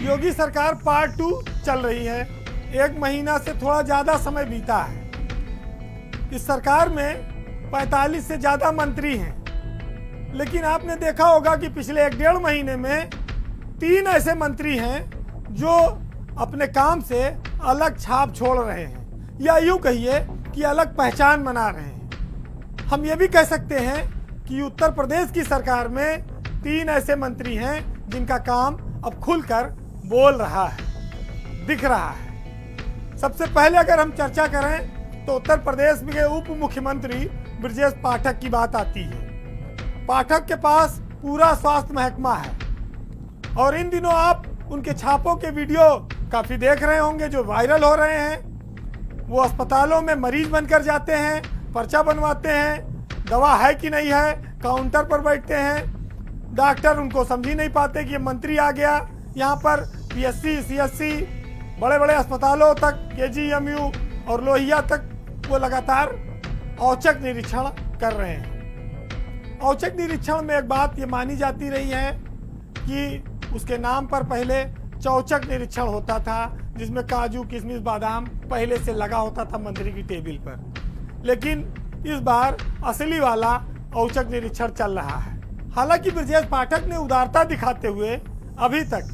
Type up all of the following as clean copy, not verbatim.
योगी सरकार पार्ट 2 चल रही है। 1 महीना से थोड़ा ज़्यादा समय बीता है। इस सरकार में 45 से ज़्यादा मंत्री हैं, लेकिन आपने देखा होगा कि पिछले 1-1.5 महीने में 3 ऐसे मंत्री हैं जो अपने काम से अलग छाप छोड़ रहे हैं, या यूँ कहिए कि अलग पहचान बना रहे हैं। हम ये भी कह सकते हैं कि उत्तर प्रदेश की सरकार में 3 ऐसे मंत्री हैं जिनका काम अब खुलकर बोल रहा है, दिख रहा है। सबसे पहले अगर हम चर्चा करें तो उत्तर प्रदेश के उप मुख्यमंत्री ब्रजेश पाठक की बात आती है। पाठक के पास पूरा स्वास्थ्य महकमा है और इन दिनों आप उनके छापों के वीडियो काफ़ी देख रहे होंगे जो वायरल हो रहे हैं। वो अस्पतालों में मरीज बनकर जाते हैं, पर्चा बनवाते हैं, दवा है कि नहीं है, काउंटर पर बैठते हैं। डॉक्टर उनको समझ ही नहीं पाते कि ये मंत्री आ गया। यहाँ पर पीएससी, सीएससी, बड़े बड़े अस्पतालों तक, केजीएमयू और लोहिया तक वो लगातार औचक निरीक्षण कर रहे हैं। औचक निरीक्षण में एक बात ये मानी जाती रही है कि उसके नाम पर पहले चौचक निरीक्षण होता था, जिसमें काजू, किशमिश, बादाम पहले से लगा होता था मंत्री की टेबल पर। लेकिन इस बार असली वाला औचक निरीक्षण चल रहा है। हालांकि ब्रजेश पाठक ने उदारता दिखाते हुए अभी तक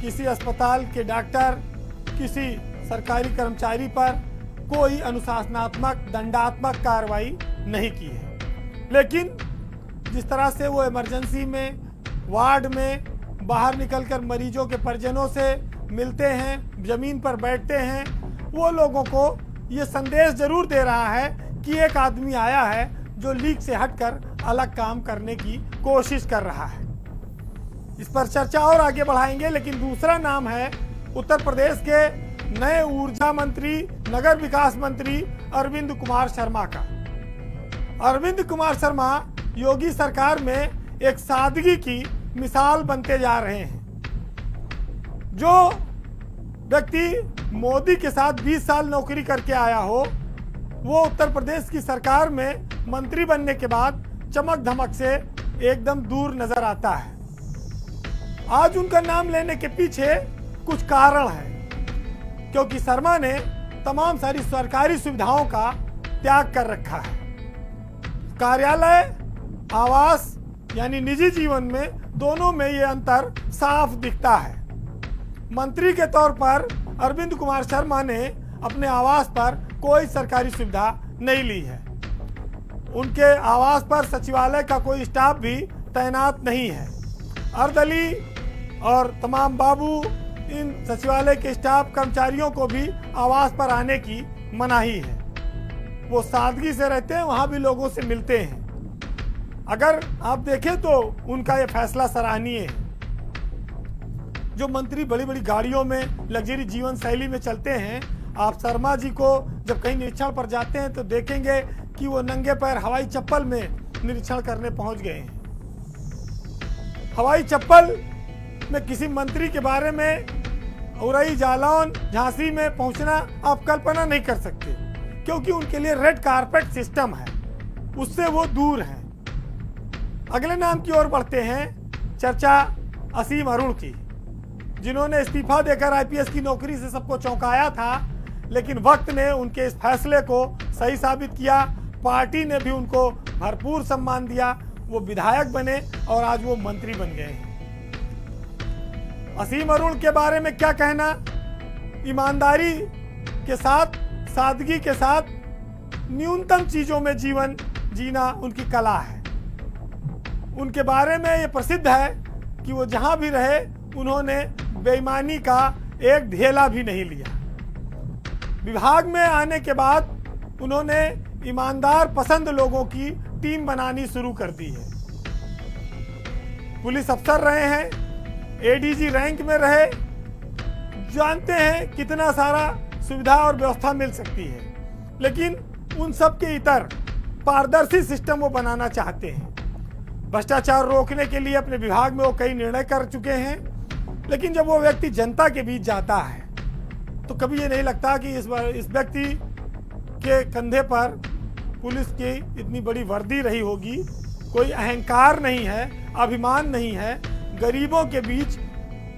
किसी अस्पताल के डॉक्टर, किसी सरकारी कर्मचारी पर कोई अनुशासनात्मक, दंडात्मक कार्रवाई नहीं की है। लेकिन जिस तरह से वो इमरजेंसी में, वार्ड में बाहर निकलकर मरीजों के परिजनों से मिलते हैं, जमीन पर बैठते हैं, वो लोगों को ये संदेश जरूर दे रहा है कि एक आदमी आया है जो लीक से हटकर अलग काम करने की कोशिश कर रहा है। इस पर चर्चा और आगे बढ़ाएंगे, लेकिन दूसरा नाम है उत्तर प्रदेश के नए ऊर्जा मंत्री, नगर विकास मंत्री अरविंद कुमार शर्मा का। अरविंद कुमार शर्मा योगी सरकार में एक सादगी की मिसाल बनते जा रहे हैं। जो व्यक्ति मोदी के साथ 20 साल नौकरी करके आया हो, वो उत्तर प्रदेश की सरकार में मंत्री बनने के बाद चमक धमक से एकदम दूर नजर आता है। आज उनका नाम लेने के पीछे कुछ कारण है, क्योंकि शर्मा ने तमाम सारी सरकारी सुविधाओं का त्याग कर रखा है। कार्यालय, आवास यानी निजी जीवन में, दोनों में ये अंतर साफ दिखता है। मंत्री के तौर पर अरविंद कुमार शर्मा ने अपने आवास पर कोई सरकारी सुविधा नहीं ली है। उनके आवास पर सचिवालय का कोई स्टाफ भी तैनात नहीं है। अर्दली और तमाम बाबू, इन सचिवालय के स्टाफ कर्मचारियों को भी आवास पर आने की मनाही है। वो सादगी से रहते हैं, वहाँ भी लोगों से मिलते हैं। अगर आप देखें तो उनका ये फैसला सराहनीय है। जो मंत्री बड़ी बड़ी गाड़ियों में, लग्जरी जीवन शैली में चलते हैं, आप शर्मा जी को जब कहीं निरीक्षण पर जाते हैं तो देखेंगे कि वो नंगे पैर हवाई चप्पल में निरीक्षण करने पहुंच गए हैं। हवाई चप्पल में किसी मंत्री के बारे में औरई, जालौन, झांसी में पहुंचना आप कल्पना नहीं कर सकते, क्योंकि उनके लिए रेड कारपेट सिस्टम है, उससे वो दूर हैं। अगले नाम की ओर बढ़ते हैं। चर्चा असीम अरुण की, जिन्होंने इस्तीफा देकर आईपीएस की नौकरी से सबको चौंकाया था, लेकिन वक्त ने उनके इस फैसले को सही साबित किया। पार्टी ने भी उनको भरपूर सम्मान दिया। वो विधायक बने और आज वो मंत्री बन गए हैं। असीम अरुण के बारे में क्या कहना। ईमानदारी के साथ, सादगी के साथ, न्यूनतम चीजों में जीवन जीना उनकी कला है। उनके बारे में ये प्रसिद्ध है कि वो जहां भी रहे उन्होंने बेईमानी का एक ढेला भी नहीं लिया। विभाग में आने के बाद उन्होंने ईमानदार, पसंद लोगों की टीम बनानी शुरू कर दी है। पुलिस अफसर रहे हैं, एडीजी रैंक में रहे, जानते हैं कितना सारा सुविधा और व्यवस्था मिल सकती है, लेकिन उन सब के इतर पारदर्शी सिस्टम वो बनाना चाहते हैं। भ्रष्टाचार रोकने के लिए अपने विभाग में वो कई निर्णय कर चुके हैं, लेकिन जब वो व्यक्ति जनता के बीच जाता है तो कभी ये नहीं लगता कि इस व्यक्ति के कंधे पर पुलिस की इतनी बड़ी वर्दी रही होगी। कोई अहंकार नहीं है, अभिमान नहीं है, गरीबों के बीच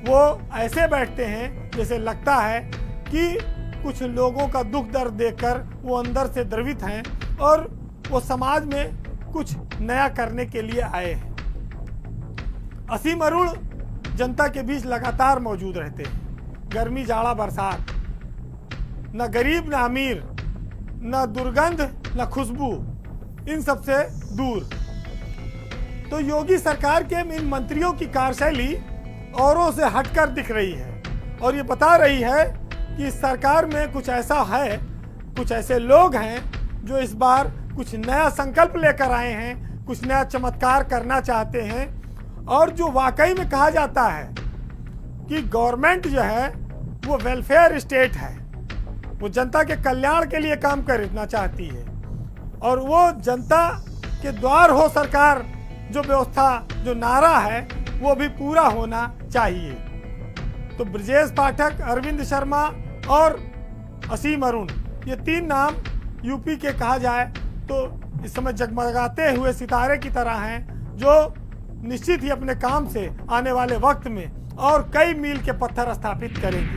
वो ऐसे बैठते हैं जैसे लगता है कि कुछ लोगों का दुख दर्द देखकर वो अंदर से द्रवित हैं और वो समाज में कुछ नया करने के लिए आए हैं। असीम अरुण जनता के बीच लगातार मौजूद रहते हैं, गर्मी जाड़ा बरसात, न गरीब न अमीर, न दुर्गंध न खुशबू, इन सब से दूर। तो योगी सरकार के इन मंत्रियों की कार्यशैली औरों से हटकर दिख रही है और ये बता रही है कि इस सरकार में कुछ ऐसा है, कुछ ऐसे लोग हैं जो इस बार कुछ नया संकल्प लेकर आए हैं, कुछ नया चमत्कार करना चाहते हैं। और जो वाकई में कहा जाता है कि गवर्नमेंट जो है वो वेलफेयर स्टेट है, वो जनता के कल्याण के लिए काम करना चाहती है और वो जनता के द्वार हो सरकार जो व्यवस्था, जो नारा है, वो भी पूरा होना चाहिए। तो ब्रजेश पाठक, अरविंद शर्मा और असीम अरुण, ये तीन नाम यूपी के कहा जाए तो इस समय जगमगाते हुए सितारे की तरह हैं, जो निश्चित ही अपने काम से आने वाले वक्त में और कई मील के पत्थर स्थापित करेंगे।